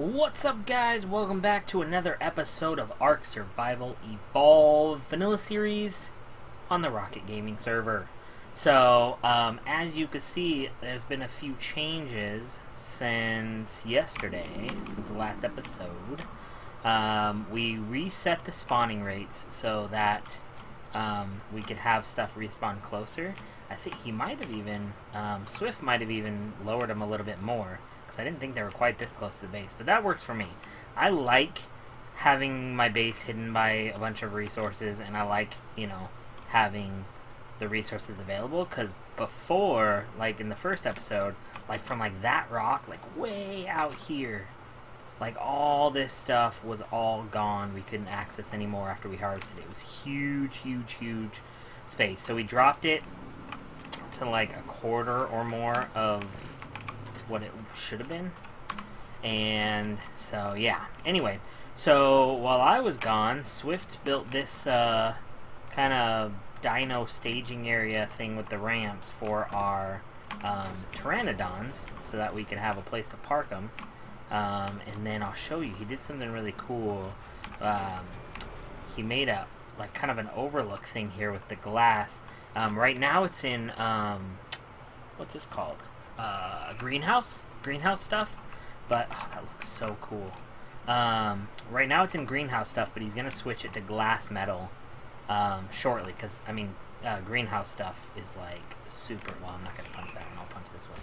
What's up, guys? Welcome back to another episode of Ark Survival Evolve Vanilla Series on the Rocket Gaming server. So, as you can see, there's been a few changes since yesterday, since the last episode. We reset the spawning rates so that we could have stuff respawn closer. I think he might have even, Swift might have even lowered them a little bit more. I didn't think they were quite this close to the base, but that works for me. I like having my base hidden by a bunch of resources, and I like, having the resources available, because before, like in the first episode, like from like that rock, like way out here, like all this stuff was all gone. We couldn't access anymore after we harvested it. It was huge, huge, huge space. So we dropped it to like a quarter or more of what it should have been. And so yeah, anyway, so while I was gone, Swift built this kind of dino staging area thing with the ramps for our pteranodons, so that we could have a place to park them. And then I'll show you, he did something really cool. He made a like kind of an overlook thing here with the glass. Right now it's in what's this called? Greenhouse stuff, but oh, that looks so cool. Right now it's in greenhouse stuff, but he's gonna switch it to glass metal shortly, because I mean greenhouse stuff is like super. Well, I'm not gonna punch that one, I'll punch this one.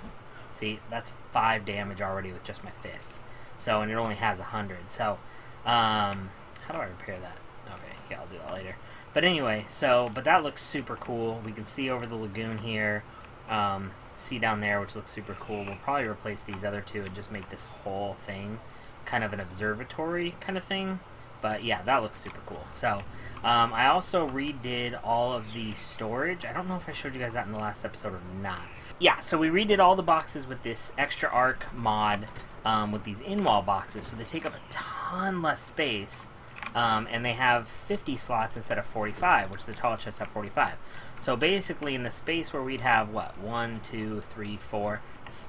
See, that's 5 damage already with just my fists, so, and it only has 100. So how do I repair that? Okay, yeah, I'll do that later. But anyway, so but that looks super cool. We can see over the lagoon here, see down there, which looks super cool. We'll probably replace these other two and just make this whole thing kind of an observatory kind of thing. But yeah, that looks super cool. So I also redid all of the storage. I don't know if I showed you guys that in the last episode or not. Yeah, so we redid all the boxes with this extra arc mod with these in-wall boxes, so they take up a ton less space. And they have 50 slots instead of 45, which the tall chests have 45. So basically, in the space where we'd have, what, 1, 2, 3, 4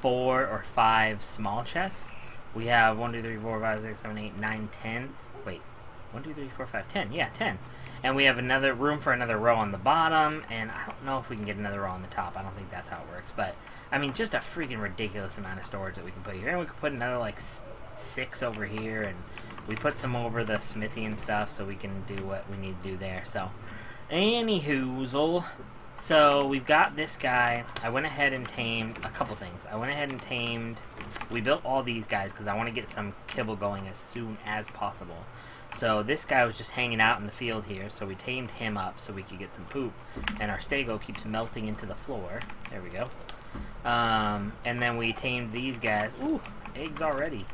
or 5 small chests, we have 1, 2, 3, 4, 5, 6, 7, 8, 9, 10. Wait, 1, 2, 3, 4, 5, 10. Yeah, 10. And we have another room for another row on the bottom, and I don't know if we can get another row on the top. I don't think that's how it works. But, I mean, just a freaking ridiculous amount of storage that we can put here. And we could put another, like, 6 over here, and we put some over the smithy and stuff so we can do what we need to do there. So, anywhoozle. So, we've got this guy. I went ahead and tamed a couple things. We built all these guys because I want to get some kibble going as soon as possible. So, this guy was just hanging out in the field here, so we tamed him up so we could get some poop. And our stego keeps melting into the floor. There we go. And then we tamed these guys. Ooh, eggs already.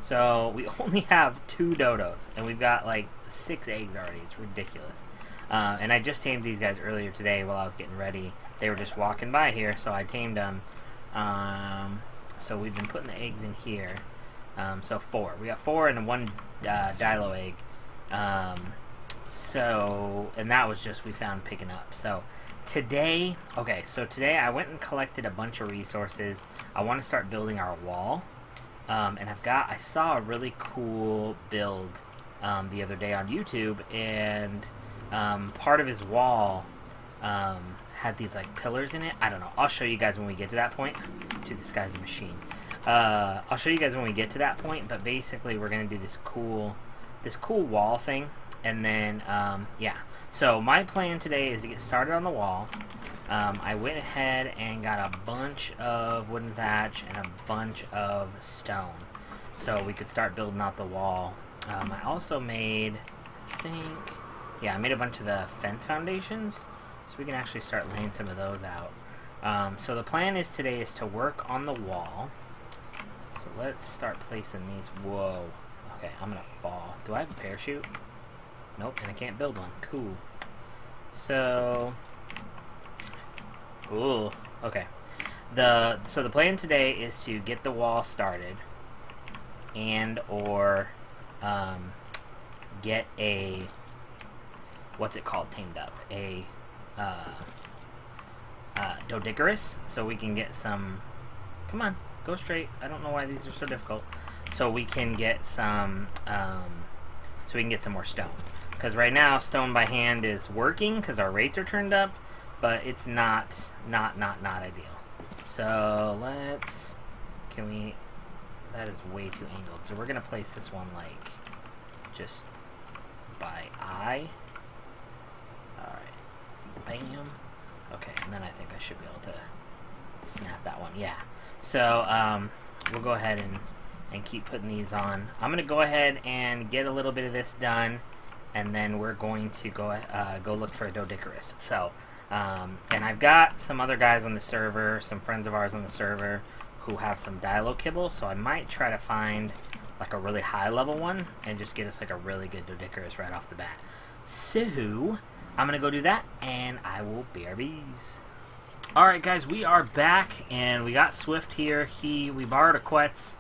So we only have 2 dodos, and we've got like 6 eggs already. It's ridiculous. And I just tamed these guys earlier today while I was getting ready. They were just walking by here, so I tamed them. So we've been putting the eggs in here. So 4. We got 4 and 1 dilo egg. And that was just we found picking up. So today, today I went and collected a bunch of resources. I want to start building our wall. And I saw a really cool build the other day on YouTube, and part of his wall had these like pillars in it. I don't know. I'll show you guys when we get to that point. Dude, this guy's a machine. I'll show you guys when we get to that point. But basically, we're gonna do this cool wall thing, and then yeah. So my plan today is to get started on the wall. I went ahead and got a bunch of wooden thatch and a bunch of stone, so we could start building out the wall. I also made, I made a bunch of the fence foundations, so we can actually start laying some of those out. So the plan today is to work on the wall. So let's start placing these. Whoa. Okay, I'm gonna fall. Do I have a parachute? Nope, and I can't build one. Cool. So, ooh, okay. So the plan today is to get the wall started, and or get a, what's it called, tamed up, a Doedic, so we can get some. Come on, go straight. I don't know why these are so difficult. so we can get some more stone. Because right now, stone by hand is working because our rates are turned up, but it's not ideal. So that is way too angled. So we're gonna place this one like just by eye. All right, bam. Okay, and then I think I should be able to snap that one. Yeah. So we'll go ahead and keep putting these on. I'm gonna go ahead and get a little bit of this done, and then we're going to go look for a Doedicarus. So, and I've got some other guys on the server, some friends of ours on the server, who have some Dialo kibble, so I might try to find like a really high level one and just get us like a really good Doedicarus right off the bat. So, I'm gonna go do that, and I will BRBs. Alright guys, we are back, and we got Swift here. We borrowed a Quetz,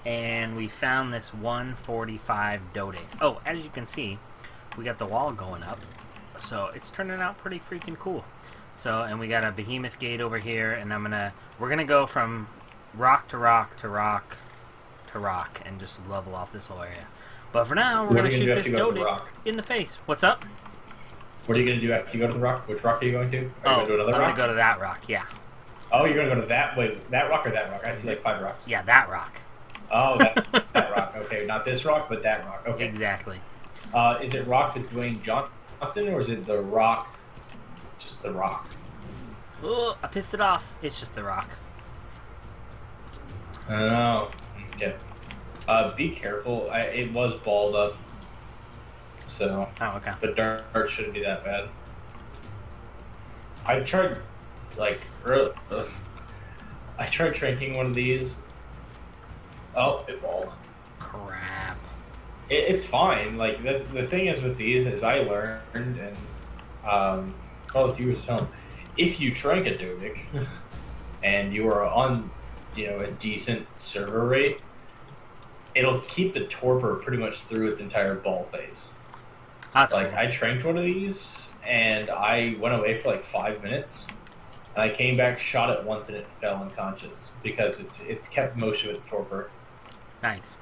and we found this 145 Doedic. Oh, as you can see, we got the wall going up, so it's turning out pretty freaking cool. So, and we got a behemoth gate over here, and we're gonna go from rock to rock to rock to rock, and just level off this whole area. But for now, we're gonna shoot this Doedic in the face. What's up? What are you gonna do after you go to the rock? Which rock are you going to? Are you going to another I'm rock? gonna go to that rock. Yeah. Oh, you're gonna go to that. Wait, that rock or that rock? I see like 5 rocks. Yeah, that rock. Oh, that rock. Okay, not this rock, but that rock. Okay. Exactly. Is it rock that Dwayne Johnson, or is it the rock? Just the rock. Oh, I pissed it off. It's just the rock. Oh. Okay. Be careful. It was balled up. So. Oh, okay. But dart shouldn't be that bad. I tried, like, I tried tranking one of these. Oh, it balled. Crap. It's fine. Like, the thing is with these is I learned, and all the viewers at home, if you trank a Doedic and you are on, a decent server rate, it'll keep the torpor pretty much through its entire ball phase. That's like, cool. I tranked one of these, and I went away for like 5 minutes, and I came back, shot it once, and it fell unconscious because it's kept most of its torpor. Nice.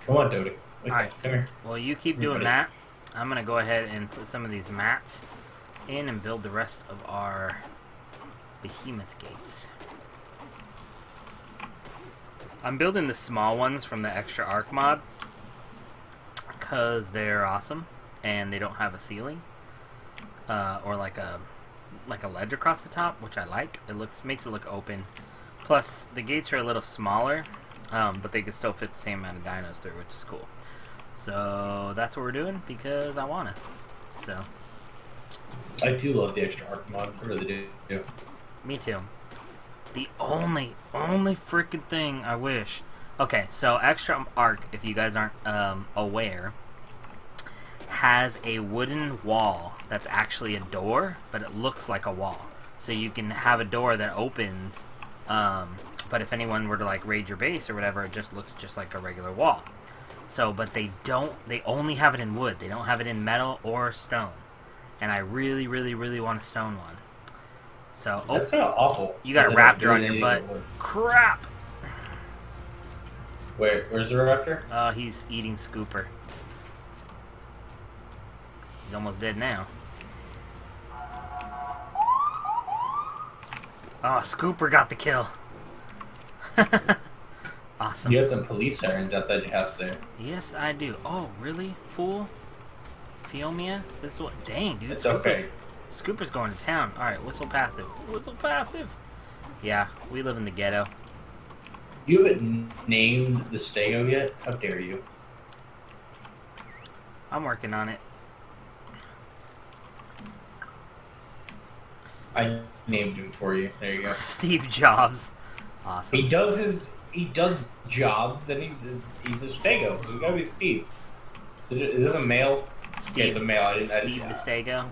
Come on, Doedic. Alright. Come here. Well, you keep doing that. I'm going to go ahead and put some of these mats in and build the rest of our behemoth gates. I'm building the small ones from the extra arc mod because they're awesome and they don't have a ceiling or like a ledge across the top, which I like. It makes it look open. Plus, the gates are a little smaller, but they can still fit the same amount of dinos through, which is cool. So that's what we're doing because I wanna. So I do love the extra arc mod. I really do. Me too. The only freaking thing I wish. Okay, so extra arc, if you guys aren't aware, has a wooden wall that's actually a door, but it looks like a wall. So you can have a door that opens, but if anyone were to like raid your base or whatever, it just looks just like a regular wall. So, but they only have it in wood. They don't have it in metal or stone. And I really, really, really want a stone one. So, that's kind of awful. You got a raptor on your butt. Crap! Where's the raptor? He's eating Scooper. He's almost dead now. Oh, Scooper got the kill. Awesome. You have some police sirens outside your house there. Yes, I do. Oh, really? Fool? Fiomia? This is what... Dang, dude. It's okay. Scooper's going to town. Alright, whistle passive. Whistle passive! Yeah, we live in the ghetto. You haven't named the stego yet? How dare you? I'm working on it. I named him for you. There you go. Steve Jobs. Awesome. He does jobs, and he's a stego. So you gotta be Steve. Is this a male? Steve. Yeah, it's a male. Steve the Stego.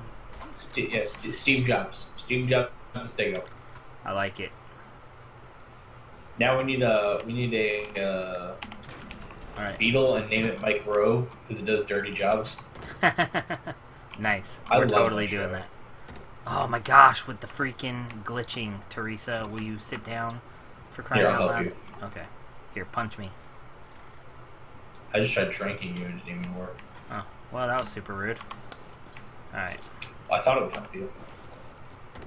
Steve Jobs. Steve Jobs the Stego. I like it. Now we need a Alright. beetle and name it Mike Rowe because it does dirty jobs. Nice. I We're love totally that doing show. that. Oh my gosh, with the freaking glitching, Teresa, will you sit down for crying Here, out I'll loud? help you. Okay. Here, punch me. I just tried tranking you and it didn't even work. Oh, well, that was super rude. Alright. I thought it would help you.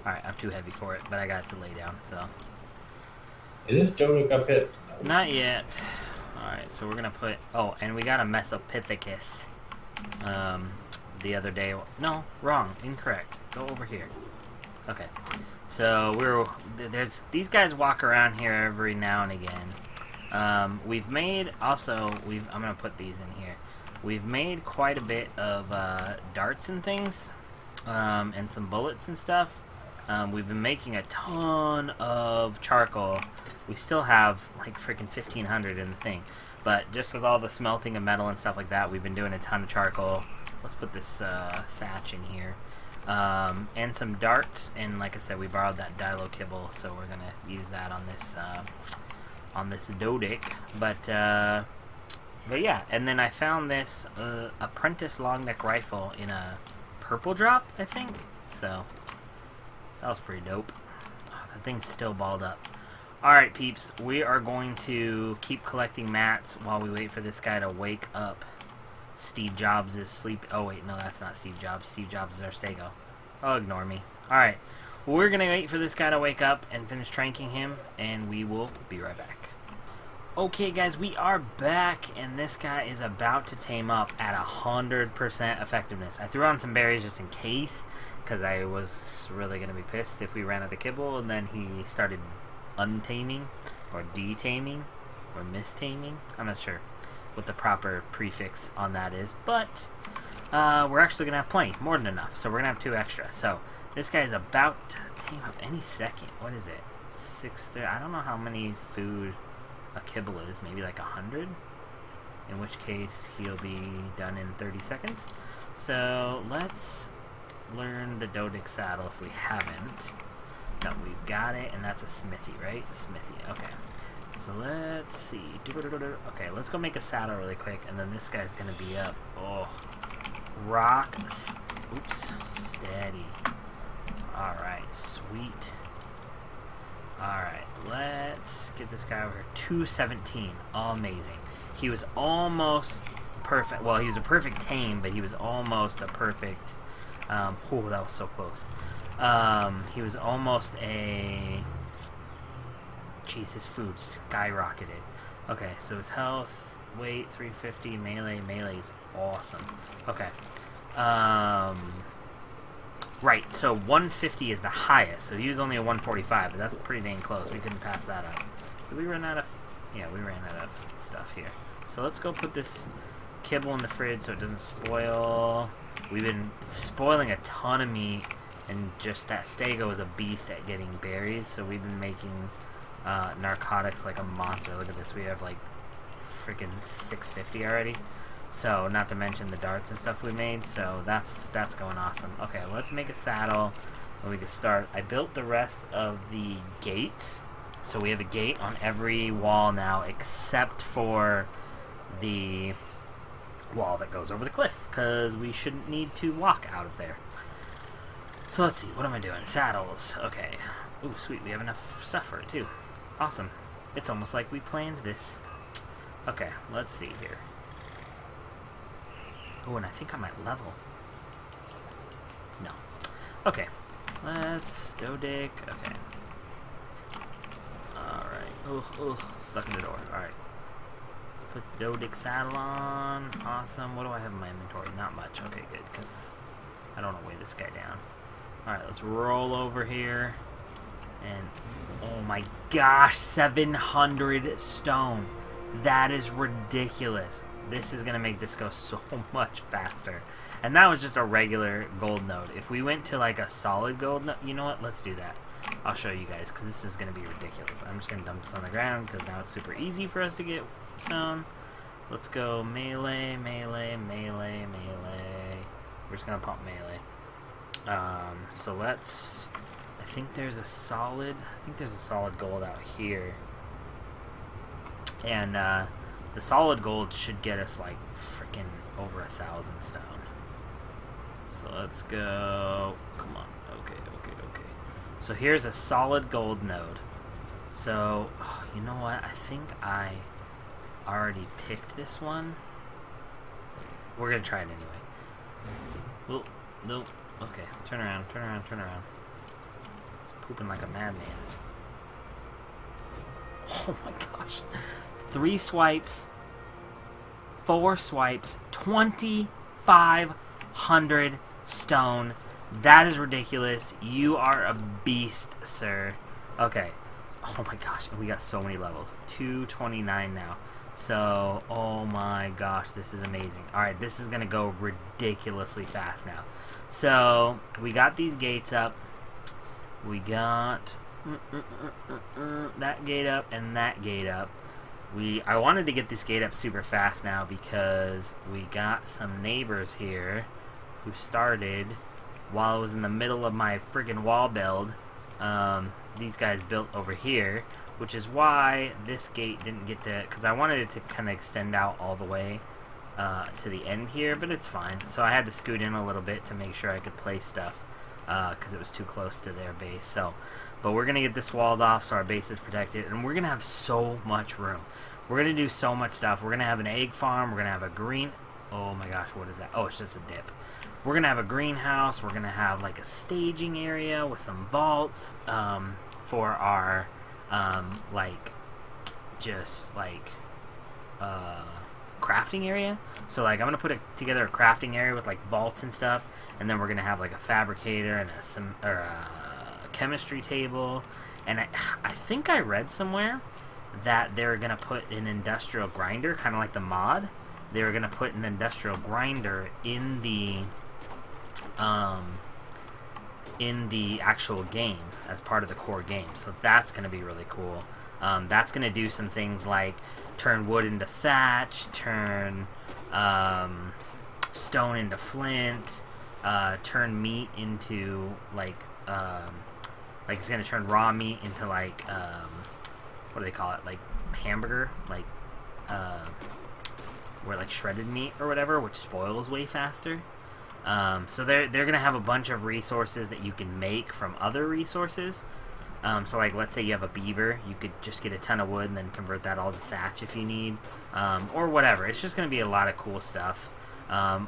Alright, I'm too heavy for it, but I got it to lay down, so. Is this Doedic up hit? No. Not yet. Alright, so we're gonna put... Oh, and we got a Mesopithecus. The other day... No, wrong. Incorrect. Go over here. Okay. So, there's... These guys walk around here every now and again. We've made... Also, I'm gonna put these in here. We've made quite a bit of darts and things. And some bullets and stuff. We've been making a ton of charcoal. We still have like freaking 1,500 in the thing, but just with all the smelting of metal and stuff like that, we've been doing a ton of charcoal. Let's put this thatch in here, and some darts. And like I said, we borrowed that Dilo kibble, so we're gonna use that on this Doedic. But yeah, and then I found this apprentice long neck rifle in a purple drop, I think. So that was pretty dope. Oh, that thing's still balled up. Alright, peeps, we are going to keep collecting mats while we wait for this guy to wake up. Steve Jobs is sleeping. Oh, wait, no, that's not Steve Jobs. Steve Jobs is our Stego. Oh, ignore me. Alright, we're going to wait for this guy to wake up and finish tranking him, and we will be right back. Okay, guys, we are back, and this guy is about to tame up at 100% effectiveness. I threw on some berries just in case, because I was really going to be pissed if we ran out of kibble, and then he started untaming, or detaming, or mistaming. I'm not sure what the proper prefix on that is, but we're actually going to have plenty, more than enough, so we're going to have 2 extra. So, this guy is about to tame up any second. What is it? 6, I don't know how many food a kibble is, maybe like 100? In which case, he'll be done in 30 seconds. So, let's learn the Doedic saddle if we haven't. No, we've got it, and that's a smithy, right? Smithy, okay. So let's see. Okay, let's go make a saddle really quick, and then this guy's gonna be up. Oh, oops, steady. Alright, sweet. Alright, let's get this guy over here. 217, amazing. He was almost perfect. Well, he was a perfect tame, but he was almost a perfect... oh, that was so close. He was almost a... Jeez, his food skyrocketed. Okay, so his health, weight, 350, melee. Melee is awesome. Okay. Right, so 150 is the highest, so he was only a 145, but that's pretty dang close. We couldn't pass that up. Did we run out of... Yeah, we ran out of stuff here. So let's go put this kibble in the fridge so it doesn't spoil. We've been spoiling a ton of meat, and just that Stego is a beast at getting berries, so we've been making narcotics like a monster. Look at this, we have like freaking 650 already. So, not to mention the darts and stuff we made, so that's going awesome. Okay, let's make a saddle, and we can start. I built the rest of the gates, so we have a gate on every wall now, except for the wall that goes over the cliff, because we shouldn't need to walk out of there. So let's see, what am I doing? Saddles, okay. Ooh, sweet, we have enough stuff for it too. Awesome. It's almost like we planned this. Okay, let's see here. Oh, and I think I might level. No. Okay, let's Doedic, okay. Alright, ugh, stuck in the door, alright. Let's put the Doedic saddle on, awesome. What do I have in my inventory? Not much, okay, good, because I don't want to weigh this guy down. Alright, let's roll over here. And, oh my gosh, 700 stone. That is ridiculous. This is going to make this go so much faster. And that was just a regular gold node. If we went to like a solid gold node, you know what? Let's do that. I'll show you guys, because this is going to be ridiculous. I'm just going to dump this on the ground, because now it's super easy for us to get stone. Let's go melee, melee, melee, melee. We're just going to pump melee. So let's... I think there's a solid gold out here. And, the solid gold should get us, like, freaking over 1,000 stone. So let's go... Come on. Okay. So here's a solid gold node. So, oh, you know what? I think I already picked this one. We're gonna try it anyway. Oh, no. Okay, turn around. It's pooping like a madman. Oh my gosh. 3 swipes, 4 swipes, 2,500 stone. That is ridiculous. You are a beast, sir. Okay. Oh my gosh, we got so many levels. 229 now. So, oh my gosh, this is amazing. Alright, this is going to go ridiculously fast now. So, we got these gates up. We got that gate up and that gate up. I wanted to get this gate up super fast now because we got some neighbors here who started while I was in the middle of my friggin' wall build. These guys built over here, which is why this gate didn't get to, because I wanted it to kind of extend out all the way to the end here, but it's fine. So I had to scoot in a little bit to make sure I could place stuff because it was too close to their base. So, but we're going to get this walled off so our base is protected, and we're going to have so much room. We're going to do so much stuff. We're going to have an egg farm. We're going to have a green... Oh my gosh, what is that? Oh, it's just a dip. We're going to have a greenhouse. We're going to have like a staging area with some vaults for our... crafting area. So like I'm gonna put together a crafting area with like vaults and stuff, and then we're gonna have like a fabricator and a chemistry table. And I think I read somewhere that they're gonna put an industrial grinder, kind of like the mod. They were gonna put an industrial grinder in the actual game as part of the core game. So that's gonna be really cool. That's going to do some things like turn wood into thatch, turn stone into flint, turn meat into like it's going to turn raw meat into like what do they call it, like hamburger, like where like shredded meat or whatever, which spoils way faster. So they're going to have a bunch of resources that you can make from other resources. So like let's say you have a beaver, you could just get a ton of wood and then convert that all to thatch if you need, or whatever. It's just going to be a lot of cool stuff.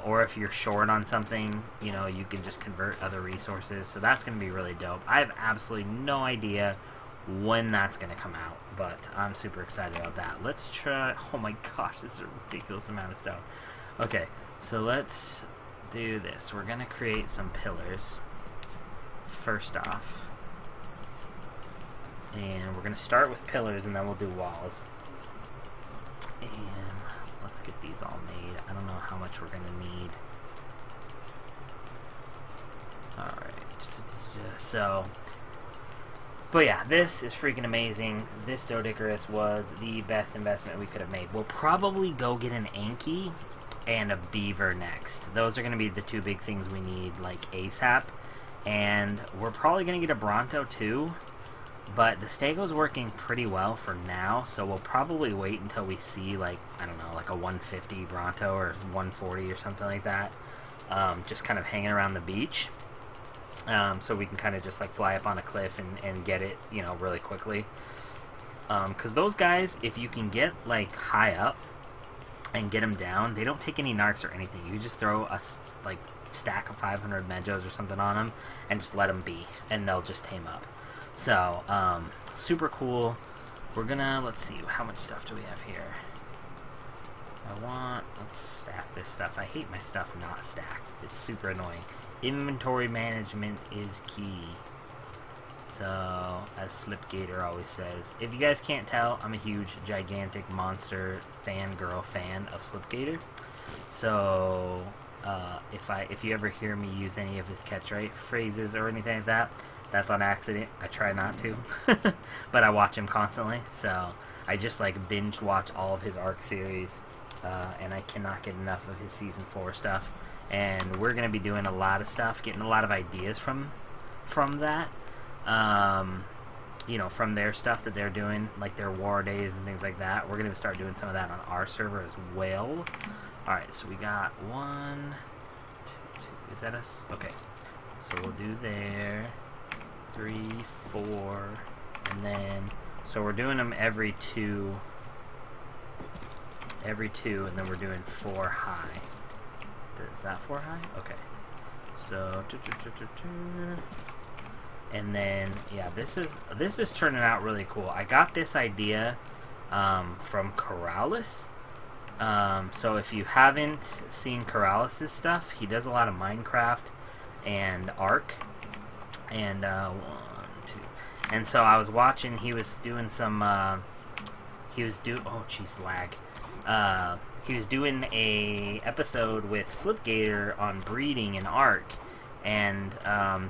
Or if you're short on something, you know, you can just convert other resources. So that's going to be really dope. I have absolutely no idea when that's going to come out, but I'm super excited about that. Let's try... Oh my gosh, this is a ridiculous amount of stone. Okay, so let's do this. We're going to create some pillars first off. And we're going to start with pillars, and then we'll do walls. And let's get these all made. I don't know how much we're going to need. Alright. So, but yeah, this is freaking amazing. This Doedic was the best investment we could have made. We'll probably go get an Anki and a beaver next. Those are going to be the two big things we need, like, ASAP. And we're probably going to get a Bronto, too. But the Stego's working pretty well for now, so we'll probably wait until we see, like, I don't know, like a 150 Bronto or 140 or something like that, just kind of hanging around the beach, so we can kind of just, like, fly up on a cliff and get it, you know, really quickly. Because those guys, if you can get, like, high up and get them down, they don't take any narcs or anything. You just throw a, like, stack of 500 Medjos or something on them and just let them be, and they'll just tame up. So, super cool. We're gonna, let's see, how much stuff do we have here? Let's stack this stuff. I hate my stuff not stacked. It's super annoying. Inventory management is key. So, as Slipgator always says, if you guys can't tell, I'm a huge, gigantic monster fangirl fan of Slipgator. So, if you ever hear me use any of his catchphrases or anything like that, that's on accident. I try not to, but I watch him constantly. So I just like binge watch all of his arc series, and I cannot get enough of his season 4 stuff. And we're gonna be doing a lot of stuff, getting a lot of ideas from that. You know, from their stuff that they're doing, like their war days and things like that. We're gonna start doing some of that on our server as well. All right, so we got 1, 2, 2. Is that us? Okay, so we'll do there. 3, 4, and then, so we're doing them every 2 every 2, and then we're doing 4 high. Is that 4 high? Okay. So, and then yeah, this is turning out really cool. I got this idea from Corrales. So if you haven't seen Corrales' stuff, he does a lot of Minecraft and Ark. And 1, 2. And so I was watching. He was doing some. Oh jeez, lag. He was doing a episode with Slipgator on breeding in Ark, and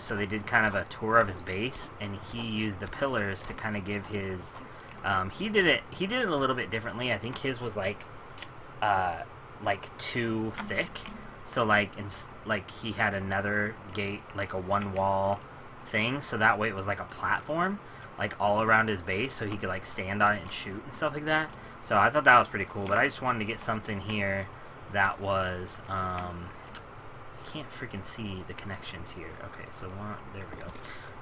so they did kind of a tour of his base, and he used the pillars to kind of give his. He did it a little bit differently. I think his was like too thick, so like he had another gate, like a 1 wall thing, so that way it was like a platform, like all around his base, so he could like stand on it and shoot and stuff like that. So I thought that was pretty cool, but I just wanted to get something here that was, I can't freaking see the connections here. Okay, so there we go.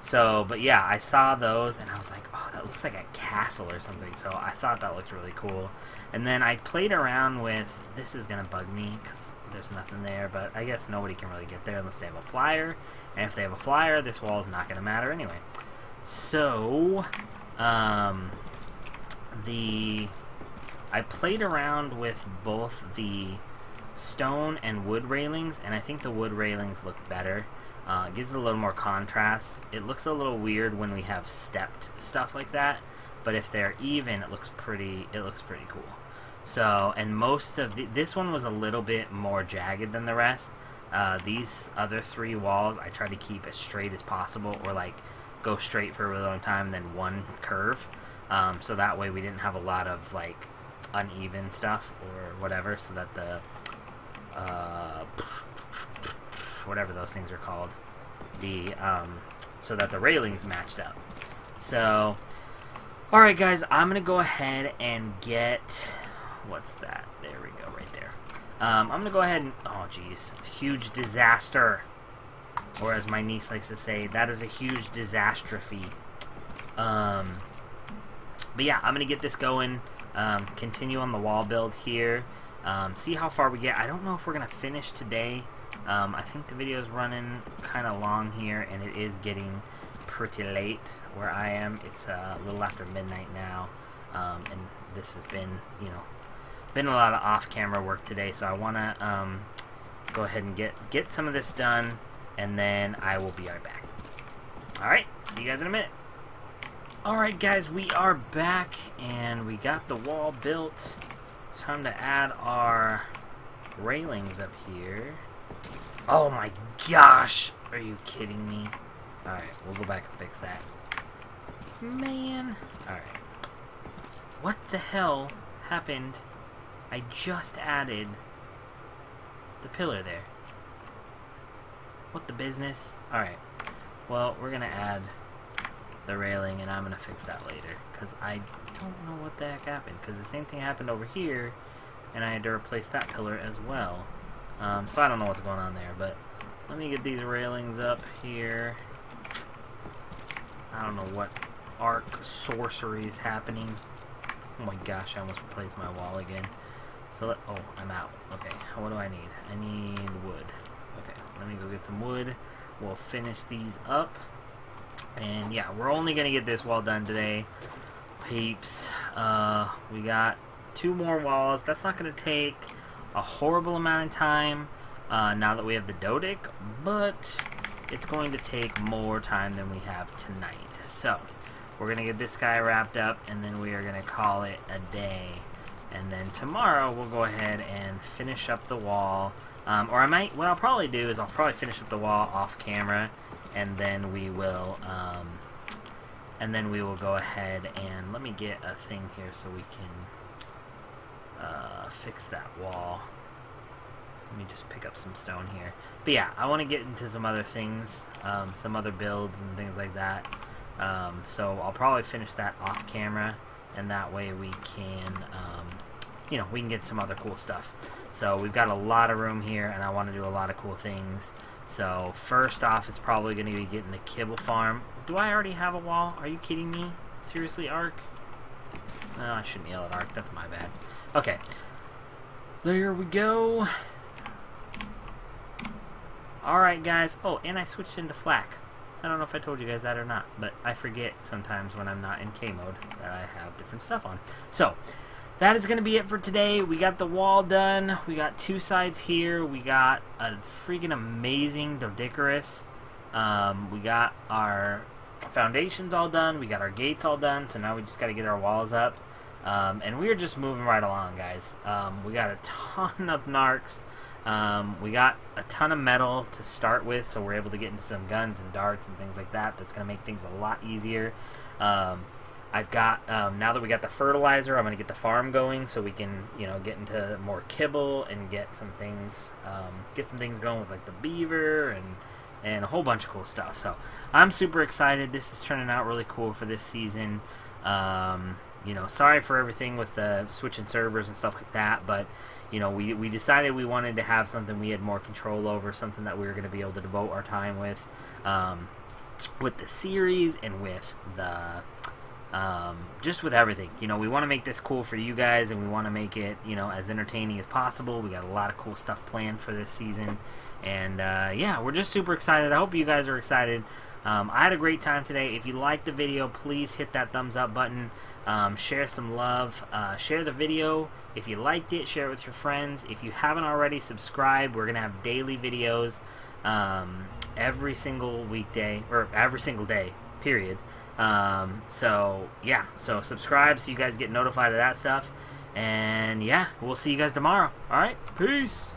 So, but yeah, I saw those, and I was like, oh, that looks like a castle or something, so I thought that looked really cool. And then I played around with, this is going to bug me, because there's nothing there, but I guess nobody can really get there unless they have a flyer, and if they have a flyer, this wall is not going to matter anyway. So, I played around with both the stone and wood railings, and I think the wood railings look better. It gives it a little more contrast. It looks a little weird when we have stepped stuff like that, but if they're even, it looks pretty cool. So, and most of this one was a little bit more jagged than the rest. These other 3 walls I tried to keep as straight as possible, or like go straight for a really long time, then one curve. So that way we didn't have a lot of like uneven stuff or whatever, so that the whatever those things are called, so that the railings matched up. So, alright guys, I'm gonna go ahead and get, what's that? There we go, right there. I'm gonna go ahead and, oh geez, huge disaster, or as my niece likes to say, that is a huge disastrophe. But yeah, I'm gonna get this going, continue on the wall build here, see how far we get. I don't know if we're gonna finish today. I think the video is running kind of long here, and it is getting pretty late where I am. It's a little after midnight now, and this has been, been a lot of off-camera work today, so I want to go ahead and get some of this done, and then I will be right back. Alright, see you guys in a minute. Alright guys, we are back, and we got the wall built. It's time to add our railings up here. Oh my gosh! Are you kidding me? Alright, we'll go back and fix that. Man! Alright. What the hell happened? I just added the pillar there. What the business? Alright. Well, we're gonna add the railing, and I'm gonna fix that later, because I don't know what the heck happened, because the same thing happened over here, and I had to replace that pillar as well. So I don't know what's going on there, but let me get these railings up here. I don't know what arc sorcery is happening. Oh my gosh, I almost replaced my wall again. So, oh, I'm out. Okay, what do I need? I need wood. Okay, let me go get some wood. We'll finish these up. And yeah, we're only going to get this wall done today. Peeps. We got 2 more walls. That's not going to take a horrible amount of time now that we have the Doedic, but it's going to take more time than we have tonight. So, we're going to get this guy wrapped up, and then we are going to call it a day. And then tomorrow, we'll go ahead and finish up the wall. Or what I'll probably do is I'll probably finish up the wall off camera, and then we will go ahead and, let me get a thing here so we can fix that wall. Let me just pick up some stone here. But yeah, I want to get into some other things, some other builds and things like that. So I'll probably finish that off camera, and that way we can, we can get some other cool stuff. So we've got a lot of room here, and I want to do a lot of cool things. So first off, it's probably going to be getting the kibble farm. Do I already have a wall? Are you kidding me? Seriously, Ark? No, I shouldn't yell at Ark. That's my bad. Okay. There we go. Alright, guys. Oh, and I switched into flak. I don't know if I told you guys that or not, but I forget sometimes when I'm not in K mode that I have different stuff on. So, that is going to be it for today. We got the wall done. We got 2 sides here. We got a freaking amazing Doedic. We got our foundations all done. We got our gates all done. So now we just got to get our walls up. And we are just moving right along, guys. We got a ton of narcs. We got a ton of metal to start with, so we're able to get into some guns and darts and things like that. That's going to make things a lot easier. I've got, now that we got the fertilizer, I'm going to get the farm going so we can, get into more kibble and get some things going with like the beaver and a whole bunch of cool stuff. So I'm super excited. This is turning out really cool for this season. Sorry for everything with the switching servers and stuff like that, but we decided we wanted to have something we had more control over, something that we were going to be able to devote our time with the series and with the just with everything. We want to make this cool for you guys, and we want to make it as entertaining as possible. We got a lot of cool stuff planned for this season, and yeah, we're just super excited. I hope you guys are excited. I had a great time today. If you liked the video, please hit that thumbs up button. Share some love. Share the video. If you liked it, share it with your friends. If you haven't already, subscribe. We're going to have daily videos every single weekday, or every single day, period. So subscribe so you guys get notified of that stuff. And yeah, we'll see you guys tomorrow. Alright, peace.